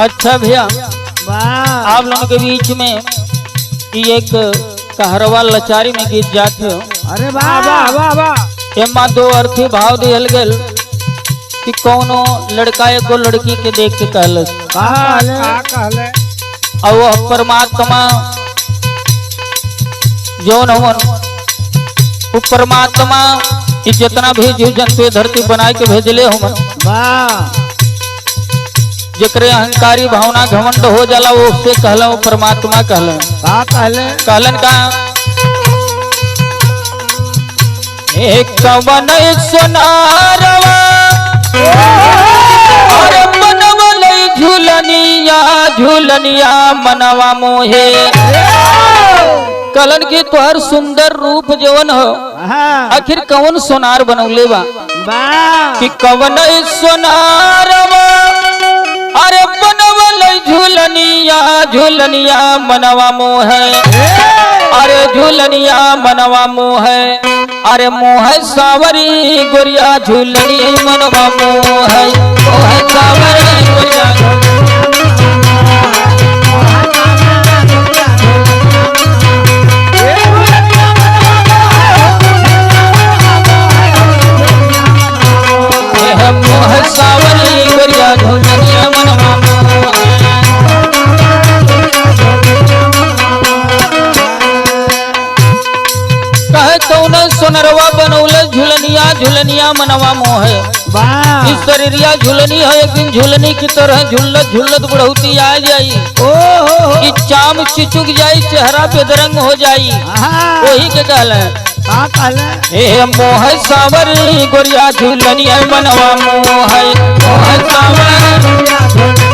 अच्छा भैया वाह आप लोगों के बीच में ये एक कहरवा लचारी में गीत जाते हो। अरे वाह वाह वाह वाह एमा दो अर्थी भाव दियल गेल कि कोनो लड़का एगो लड़की के देख के कहलस कहले और वह परमात्मा जौन हवन वो परमात्मा कि जितना भी जीव जंतु धरती बनाए के भेजले हवन वाह जेकरे अहंकारी भावना घमंड हो जाला वो उससे कहला वो परमात्मा कहले कहलन का एक कवन सोनारवा और मनवल झूलनिया झूलनिया मनवा मोहे कलन की तोहर सुंदर रूप जवन हो आखिर कवन सोनार बनौले बा कि कवन सोनारवा अरे बनवल झूलनिया झूलनिया मनवा मोहे अरे झूलनिया मनवा मोहे अरे मोह सावरी गोरिया झूलनी मनवा मोहे मोह सावरी गोरिया मोह सावरी गोरिया झूलनी मनवा सोनरवा बनौले झुलनिया झुलनिया मनवा मोह इस शरीरिया झुलनी है एक दिन झुलनी की तरह झुल्लत झुल्लत बुढ़ौती आ जाई कि चाम चिचुक जाई चेहरा पे दरंग हो जाई वही के कहले ए मोह सावरी गोरिया झुलनिया मनवा मोह मोह सावरी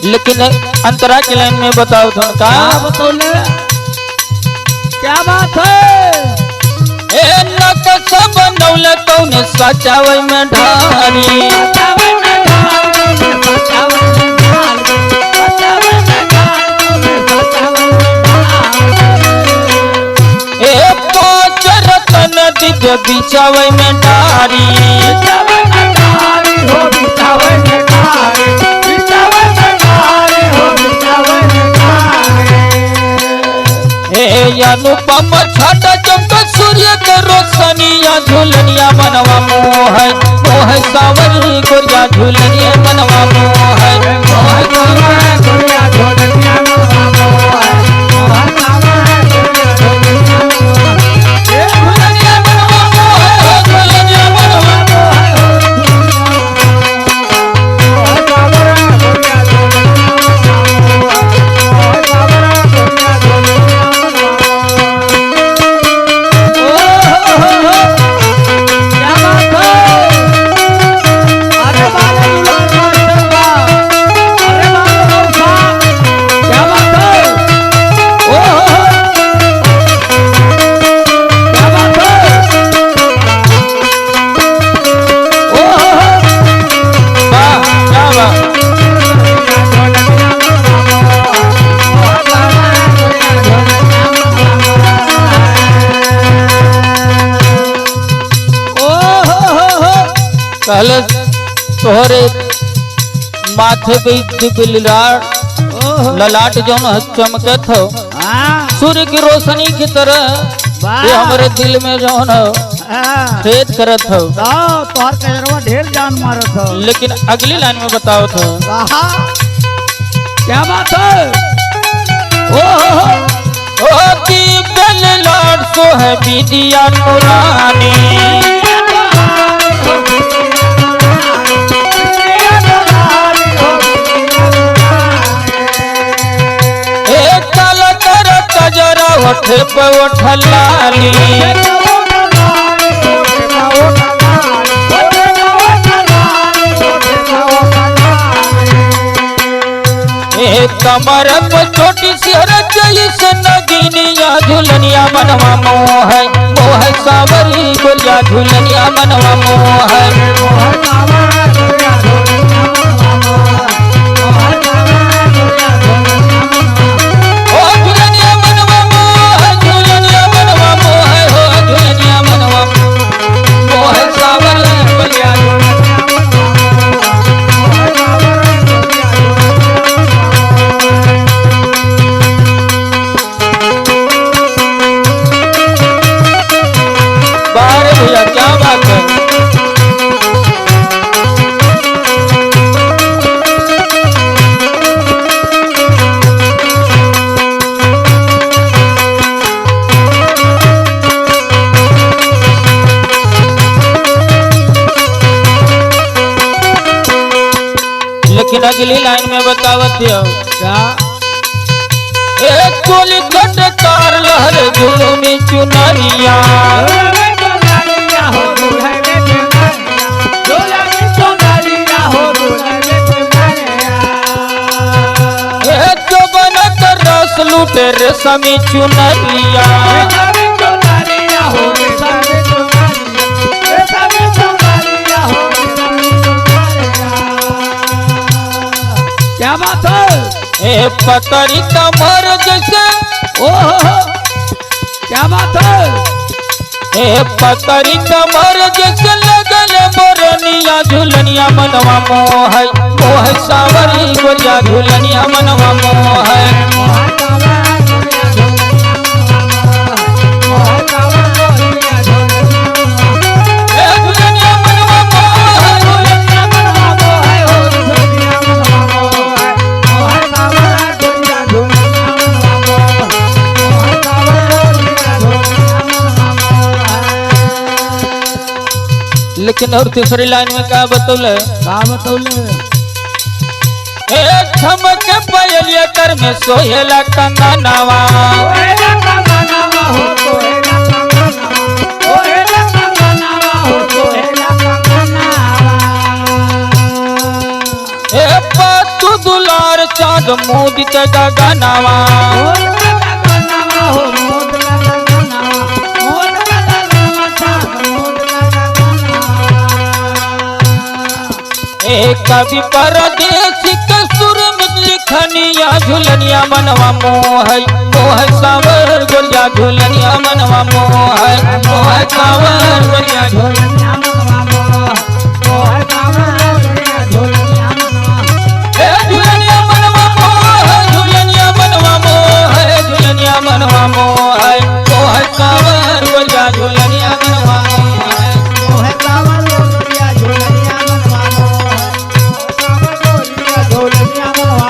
लेकिन अंतरा के लाइन में बताओ तुम का क्या बात है ए नक सब नौले कौन सचावे में ढारी ए पांच रतन दिव्य बिछावे में ढारी अनुपम छठ चमक सूर्य के रोशनिया झूलनिया मनवा मोह मोह सावरी गोरिया झूलनिया मनवा मोह मोह सावरी गोरिया झूलनिया मनवा मोह मोह सावरी गोरिया झूलनिया मनवा मोह झूलनिया मनवा कहले तोहरे माथे पे ललाट जौन चमकत हो सूर्य की रोशनी की तरह ये हमारे दिल में जौन छेद करत हो तोहर कजरवा ढेर जान मारत हो। लेकिन अगली लाइन में बताओ तो क्या बात है ओ की बेल लाड सो है बिदिया नूरानी उठे पे उठलानी कमर पे छोटी सी जैसे नगीनिया झुलनिया मनवा मोह मोह सावरी गोरिया गोरिया झूलनिया मनवा मोह ओ झूलनिया मनवा मोह झूलनिया मनवा मोह हो झूलनिया मनवा मोह सावरी गोरिया बारे भैया क्या बात है। लेकिन अगली लाइन में बतावत हो क्या एक गोली कटकार लहर झुलमी चुनरिया एक जो बना कर रस लूटे रेशमी चुनरिया क्या बात है ए पतरी कमर जैसे ओहो क्या बात है ए पतरी कमर जैसे लगल बरनिया झुलनिया मनवा मोह मोह सावरी गोरिया झुलनिया मनवा मोह ए झुलनिया मनवा मोह झुलनिया मनवा लेकिन और तीसरी लाइन में क्या बतौले का बतौले ए थमक पयलिया कर में सोहेला कंगनवा ए पतु दुलार चाँद मोदित गगनवा ए कवि परदेसी कसूर में लिखनिया झुलनिया मनवा मोह मोह सावर गोरिया झुलनिया मनवा मोह मोह सावर गोरिया झुलनिया ए झुलनिया मनवा मोह झुलनिया मनवा मोह झुलनिया मनवा मोह मोह सावर गोरिया झुलनिया मनवा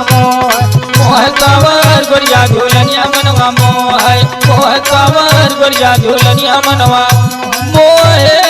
मोह कावर गोरिया झूलनिया मनवा मोह मोह कावर गोरिया झूलनिया मनवा मोह